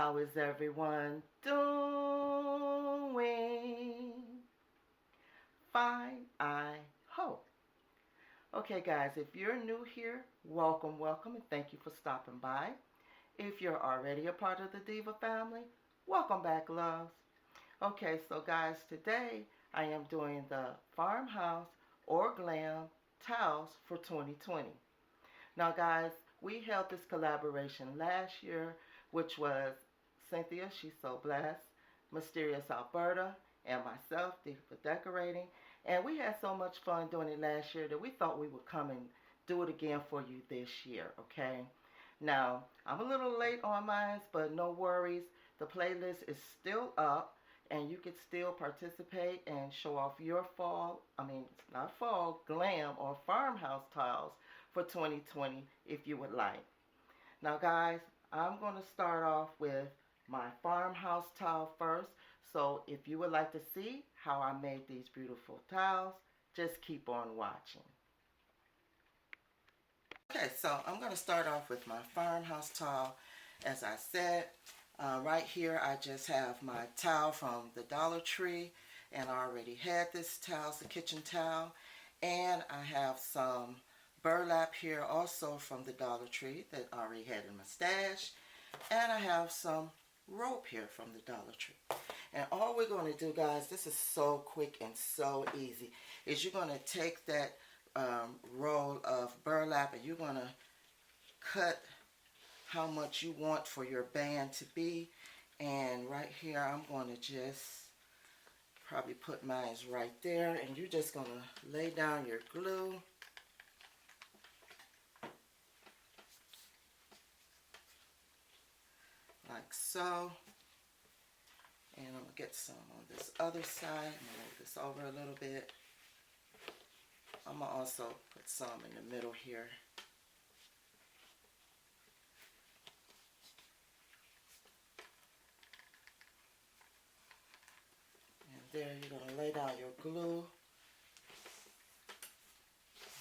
How is everyone doing? Fine, I hope. Okay, guys, if you're new here, welcome, welcome, and thank you for stopping by. If you're already a part of the Diva family, welcome back, loves. Okay, so guys, today I am doing the Farmhouse or Glam Towels for 2020. Now, guys, we held this collaboration last year, which was Cynthia Shesobless, Mysterious Alberta, and myself, Diva Decorating. And we had so much fun doing it last year that we thought we would come and do it again for you this year, okay? Now, I'm a little late on mine, but no worries. The playlist is still up, and you can still participate and show off your not fall, glam or farmhouse tiles for 2020 if you would like. Now, guys, I'm going to start off with my farmhouse towel first. So if you would like to see how I made these beautiful towels, just keep on watching. Okay, so I'm going to start off with my farmhouse towel. As I said, right here I just have my towel from the Dollar Tree, and I already had this towel, it's a kitchen towel, and I have some burlap here also from the Dollar Tree that I already had in my stash, and I have some rope here from the Dollar Tree. And all we're going to do, guys, this is so quick and so easy, is you're going to take that roll of burlap and you're going to cut how much you want for your band to be. And right here I'm going to just probably put mine right there, and you're just going to lay down your glue. Like so. And I'm going to get some on this other side. I'm going to move this over a little bit. I'm going to also put some in the middle here. And there you're going to lay down your glue.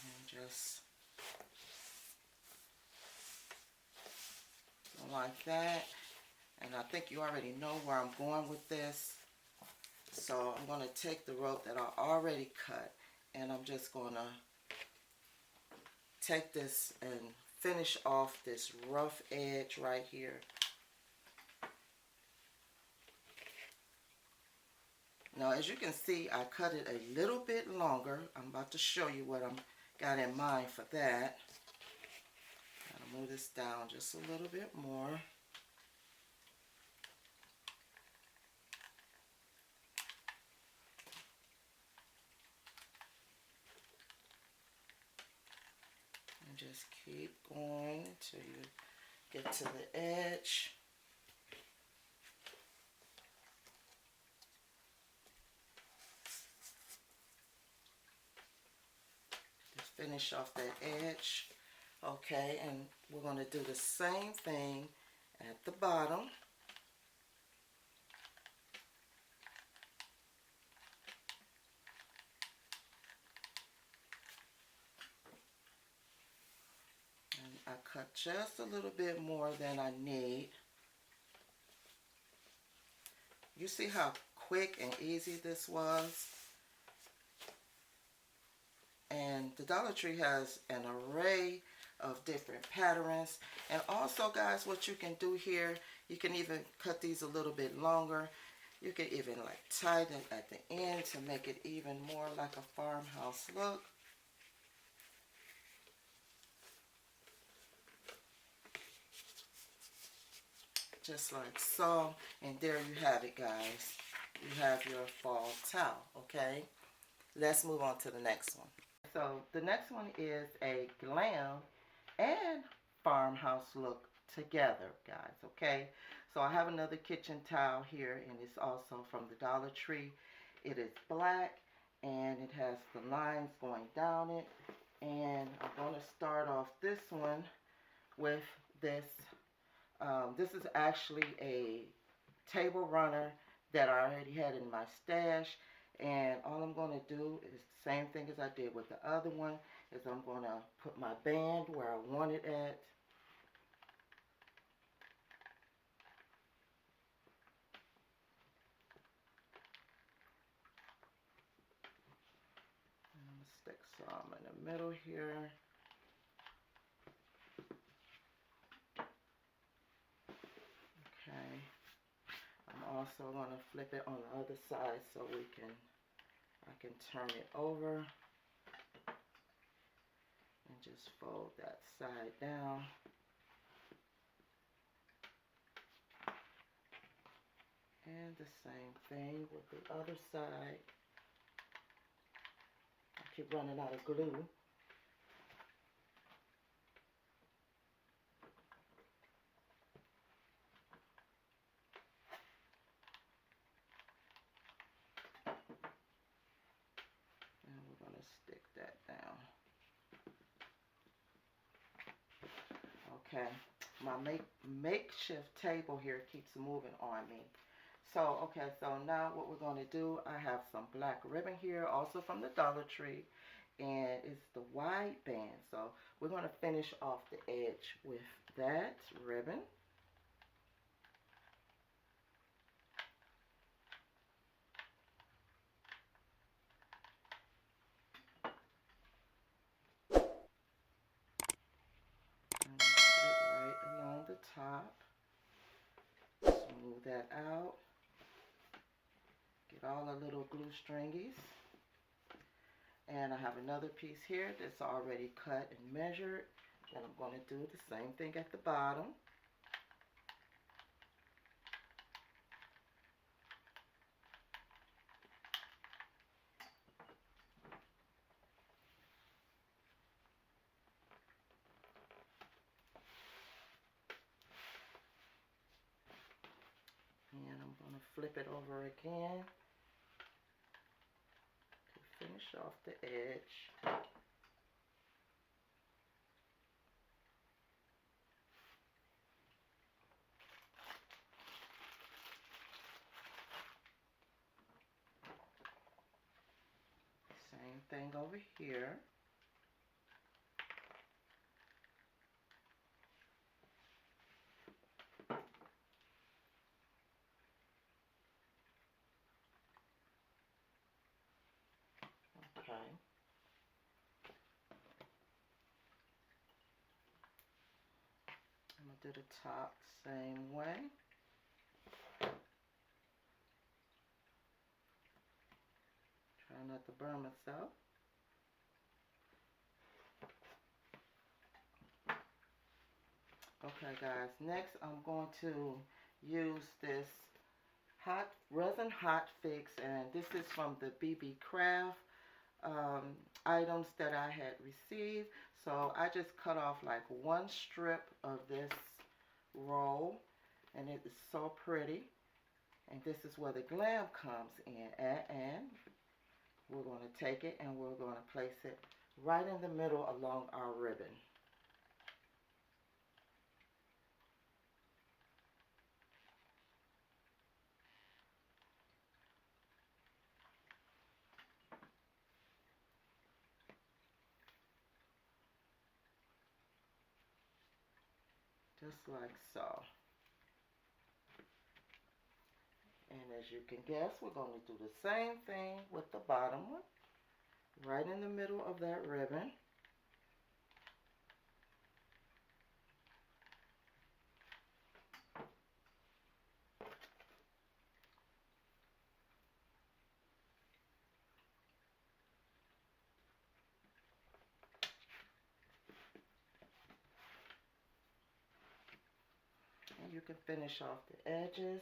And just like that. And I think you already know where I'm going with this. So I'm going to take the rope that I already cut, and I'm just going to take this and finish off this rough edge right here. Now, as you can see, I cut it a little bit longer. I'm about to show you what I'm got in mind for that. I'll move this down just a little bit more. Just keep going until you get to the edge. Just finish off that edge. Okay, and we're going to do the same thing at the bottom. I cut just a little bit more than I need. You see how quick and easy this was? And the Dollar Tree has an array of different patterns. And also, guys, what you can do here, you can even cut these a little bit longer. You can even like tighten it at the end to make it even more like a farmhouse look. Just like so, and there you have it, guys. You have your fall towel, okay? Let's move on to the next one. So the next one is a glam and farmhouse look together, guys, okay? So I have another kitchen towel here, and it's also from the Dollar Tree. It is black, and it has the lines going down it. And I'm going to start off this one with this. This is actually a table runner that I already had in my stash, and all I'm going to do is the same thing as I did with the other one, is I'm going to put my band where I want it at, stick some in the middle here. Okay. I'm also going to flip it on the other side so I can turn it over and just fold that side down. And the same thing with the other side. I keep running out of glue. And we're going to stick that down. Okay, my makeshift table here keeps moving on me. So, okay, so now what we're going to do, I have some black ribbon here, also from the Dollar Tree, and it's the wide band. So we're going to finish off the edge with that ribbon. And put it right along the top. Smooth that out. Get all the little glue stringies. And I have another piece here that's already cut and measured. And I'm going to do the same thing at the bottom. And I'm going to flip it over again to finish off the edge. Same thing over here. Okay. I'm going to do the top same way. Try not to burn myself. Okay guys, next I'm going to use this Resin Hotfix, and this is from the Beebeecraft items that I had received. So I just cut off like one strip of this roll, and it is so pretty. And this is where the glam comes in at, and we're going to take it and we're going to place it right in the middle along our ribbon. Just like so. And as you can guess, we're going to do the same thing with the bottom one. Right in the middle of that ribbon. And you can finish off the edges.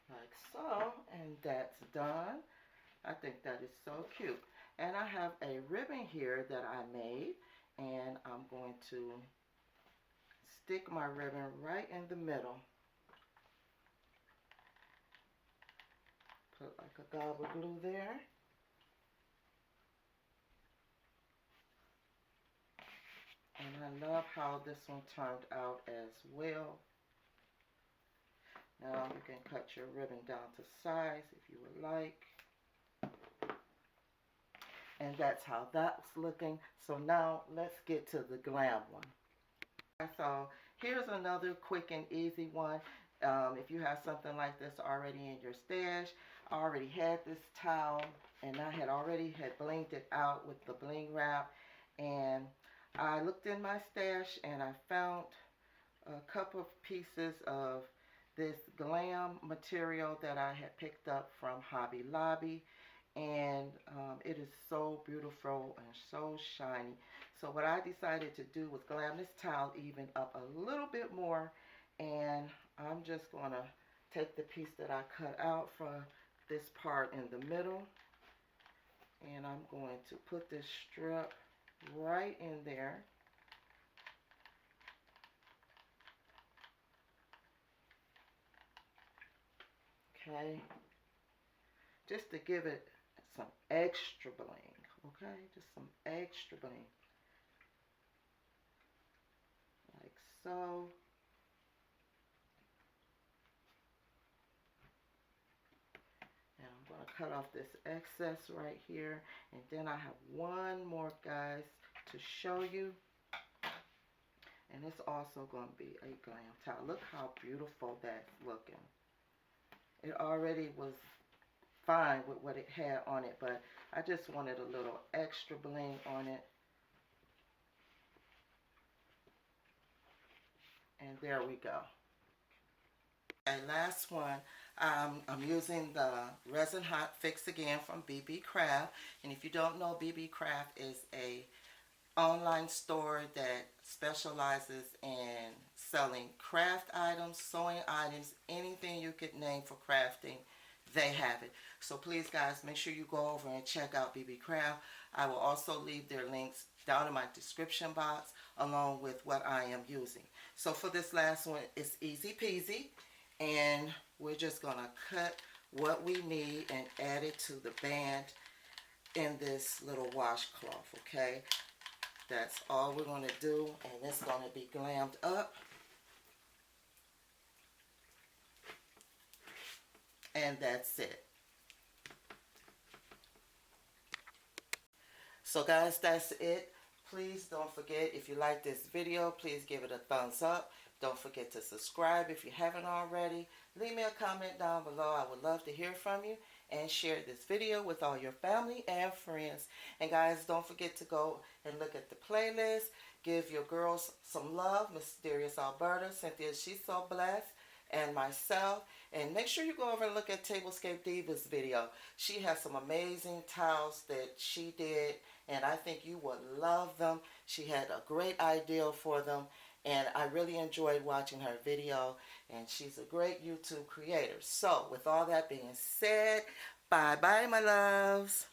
Like so, and that's done. I think that is so cute. And I have a ribbon here that I made, and I'm going to stick my ribbon right in the middle. Put like a gob of glue there. And I love how this one turned out as well. Now you can cut your ribbon down to size if you would like. And that's how that's looking. So now let's get to the glam one. So here's another quick and easy one. If you have something like this already in your stash, I already had this towel and I had already blinged it out with the bling wrap. And I looked in my stash and I found a couple of pieces of this glam material that I had picked up from Hobby Lobby. And it is so beautiful and so shiny. So what I decided to do was glam this towel even up a little bit more, and I'm just going to take the piece that I cut out from this part in the middle, and I'm going to put this strip right in there. Okay, just to give it some extra bling, okay? Just some extra bling. Like so. And I'm going to cut off this excess right here. And then I have one more, guys, to show you. And it's also going to be a glam towel. Look how beautiful that's looking. It already was fine with what it had on it, but I just wanted a little extra bling on it. And there we go. Okay, last one. I'm using the Resin Hotfix again from Beebeecraft. And if you don't know, Beebeecraft is a online store that specializes in selling craft items, sewing items, anything you could name for crafting, they have it. So please, guys, make sure you go over and check out Beebeecraft. I will also leave their links down in my description box along with what I am using. So for this last one, it's easy peasy, and we're just going to cut what we need and add it to the band in this little washcloth, okay? That's all we're going to do, and it's going to be glammed up. And that's it. So guys, that's it. Please don't forget, if you like this video, please give it a thumbs up. Don't forget to subscribe if you haven't already. Leave me a comment down below. I would love to hear from you. And share this video with all your family and friends. And guys, don't forget to go and look at the playlist. Give your girls some love. Mysterious Alberta, Cynthia Shesobless, and myself. And make sure you go over and look at Tablescape Diva's video. She has some amazing towels that she did, and I think you would love them. She had a great idea for them, and I really enjoyed watching her video, and she's a great YouTube creator. So with all that being said, bye bye my loves.